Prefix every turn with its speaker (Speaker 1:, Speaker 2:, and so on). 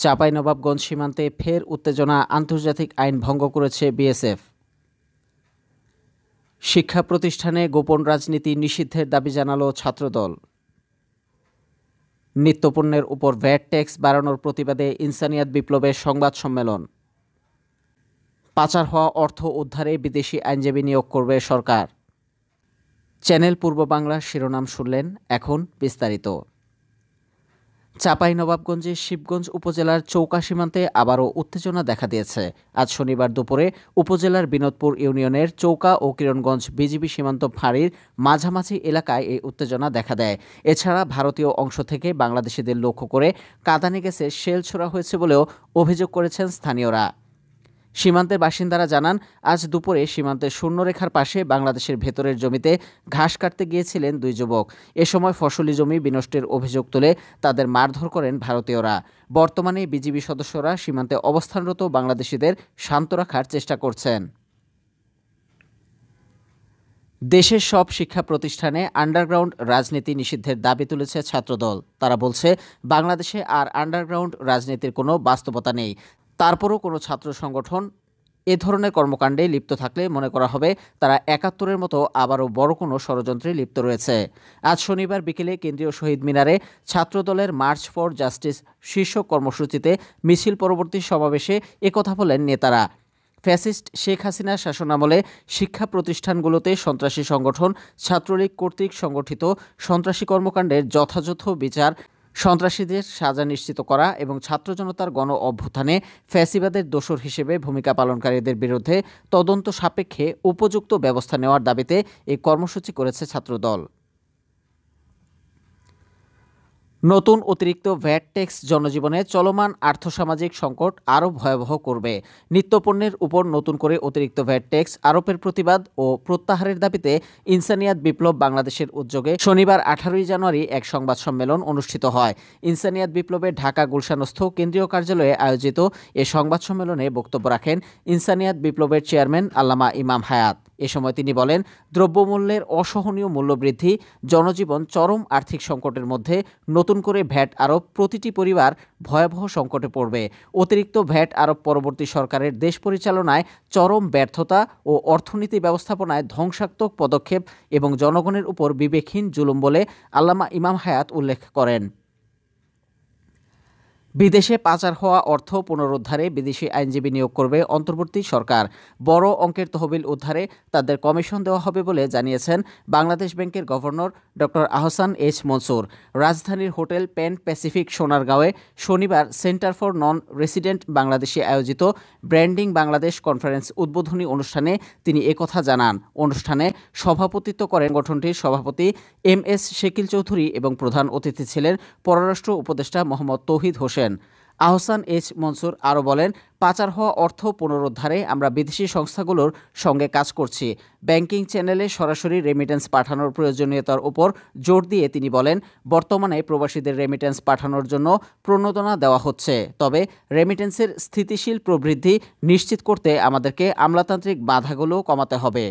Speaker 1: চাঁপাইনবাবগঞ্জ সীমান্তে ফের উত্তেজনা, আন্তর্জাতিক আইন ভঙ্গ করেছে বিএসএফ। শিক্ষা প্রতিষ্ঠানে গোপন রাজনীতি নিষিদ্ধের দাবি জানালো ছাত্রদল। নিত্যপণ্যের উপর ভ্যাট ট্যাক্স বাড়ানোর প্রতিবাদে ইনসানিয়াত বিপ্লবের সংবাদ সম্মেলন। পাচার হওয়া অর্থ উদ্ধারে বিদেশি আইনজীবী নিয়োগ করবে সরকার। চ্যানেল পূর্ব বাংলার শিরোনাম শুনলেন, এখন বিস্তারিত। চাঁপাইনবাবগঞ্জের শিবগঞ্জ উপজেলার চৌকা সীমান্তে আবারও উত্তেজনা দেখা দিয়েছে। আজ শনিবার দুপুরে উপজেলার বিনোদপুর ইউনিয়নের চৌকা ও কিরণগঞ্জ বিজিবি সীমান্ত ফাঁড়ির মাঝামাঝি এলাকায় এই উত্তেজনা দেখা দেয়। এছাড়া ভারতীয় অংশ থেকে বাংলাদেশিদের লক্ষ্য করে কাঁদানে গ্যাসের শেল ছোড়া হয়েছে বলেও অভিযোগ করেছেন স্থানীয়রা। সীমান্তের বাসিন্দারা জানান, আজ দুপুরে সীমান্তের শূন্যরেখার পাশে বাংলাদেশের ভেতরের জমিতে ঘাস কাটতে গিয়েছিলেন দুই যুবক। এ সময় ফসলি জমি বিনষ্টের অভিযোগ তুলে তাদের মারধর করেন ভারতীয়রা। বর্তমানে বিজিবি সদস্যরা সীমান্তে অবস্থানরত বাংলাদেশিদের শান্ত রাখার চেষ্টা করছেন। দেশের সব শিক্ষা প্রতিষ্ঠানে আন্ডারগ্রাউন্ড রাজনীতি নিষিদ্ধের দাবি তুলেছে ছাত্রদল। তারা বলছে, বাংলাদেশে আর আন্ডারগ্রাউন্ড রাজনীতির কোনো বাস্তবতা নেই। তারপরও কোনো ছাত্র সংগঠন এ ধরনের কর্মকাণ্ডে লিপ্ত থাকলে মনে করা হবে তারা ৭১-এর মতো আবারও বড় কোনো ষড়যন্ত্রে লিপ্ত রয়েছে। আজ শনিবার বিকেলে কেন্দ্রীয় শহীদ মিনারে ছাত্রদলের মার্চ ফর জাস্টিস শীর্ষক কর্মসূচিতে মিছিল পরবর্তী সমাবেশে একথা বলেন নেতারা। ফ্যাসিস্ট শেখ হাসিনার শাসনামলে শিক্ষা প্রতিষ্ঠানগুলোতে সন্ত্রাসী সংগঠন ছাত্রলীগ কর্তৃক সংগঠিত সন্ত্রাসী কর্মকাণ্ডের যথাযথ বিচার, সন্ত্রাসীদের সাজা নিশ্চিত করা এবং ছাত্র জনতার গণ অভ্যুত্থানে ফ্যাসিবাদের দোসর হিসেবে ভূমিকা পালনকারীদের বিরুদ্ধে তদন্ত সাপেক্ষে উপযুক্ত ব্যবস্থা নেওয়ার দাবিতে এই কর্মসূচি করেছে ছাত্রদল। নতুন অতিরিক্ত ভ্যাট ট্যাক্স জনজীবনে চলমান আর্থসামাজিক সংকট আরও ভয়াবহ করবে। নিত্যপণ্যের উপর নতুন করে অতিরিক্ত ভ্যাট ট্যাক্স আরোপের প্রতিবাদ ও প্রত্যাহারের দাবিতে ইনসানিয়াত বিপ্লব বাংলাদেশের উদ্যোগে শনিবার ১৮ই জানুয়ারি এক সংবাদ সম্মেলন অনুষ্ঠিত হয়। ইনসানিয়াত বিপ্লবের ঢাকা গুলশানস্থ কেন্দ্রীয় কার্যালয়ে আয়োজিত এ সংবাদ সম্মেলনে বক্তব্য রাখেন ইনসানিয়াত বিপ্লবের চেয়ারম্যান আল্লামা ইমাম হায়াত। এ সময় তিনি বলেন, দ্রব্যমূল্যের অসহনীয় মূল্যবৃদ্ধি, জনজীবন চরম আর্থিক সংকটের মধ্যে নতুন করে ভ্যাট আরোপ প্রতিটি পরিবার ভয়াবহ সংকটে পড়বে। অতিরিক্ত ভ্যাট আরোপ পরবর্তী সরকারের দেশ পরিচালনায় চরম ব্যর্থতা ও অর্থনীতি ব্যবস্থাপনায় ধ্বংসাত্মক পদক্ষেপ এবং জনগণের উপর বিবেকহীন জুলুম বলে আল্লামা ইমাম হায়াত উল্লেখ করেন। বিদেশে পাচার হওয়া অর্থ পুনরুদ্ধারে বিদেশি আইনজীবী নিয়োগ করবে অন্তর্বর্তী সরকার। বড় অঙ্কের তহবিল উদ্ধারে তাদের কমিশন দেওয়া হবে বলে জানিয়েছেন বাংলাদেশ ব্যাংকের governor doctor Ahsan H Mansur. রাজধানীর হোটেল প্যান প্যাসিফিক সোনারগাঁওয়ে শনিবার সেন্টার ফর নন রেসিডেন্ট বাংলাদেশে আয়োজিত ব্র্যান্ডিং বাংলাদেশ কনফারেন্স উদ্বোধনী অনুষ্ঠানে তিনি একথা জানান। অনুষ্ঠানে সভাপতিত্ব করেন সংগঠনটির সভাপতি MS শেকিল চৌধুরী এবং প্রধান অতিথি ছিলেন পররাষ্ট্র উপদেষ্টা মোহাম্মদ তৌহিদ হোসেন। আহসান এইচ মনসুর আরও বলেন, পাচার হওয়া অর্থ পুনরুদ্ধারে আমরা বিদেশি সংস্থাগুলোর সঙ্গে কাজ করছি। ব্যাংকিং চ্যানেলে সরাসরি রেমিটেন্স পাঠানোর প্রয়োজনীয়তার উপর জোর দিয়ে তিনি বলেন, বর্তমানে প্রবাসীদের রেমিটেন্স পাঠানোর জন্য প্রণোদনা দেওয়া হচ্ছে, তবে রেমিটেন্সের স্থিতিশীল প্রবৃদ্ধি নিশ্চিত করতে আমাদেরকে আমলাতান্ত্রিক বাধাগুলো কমাতে হবে।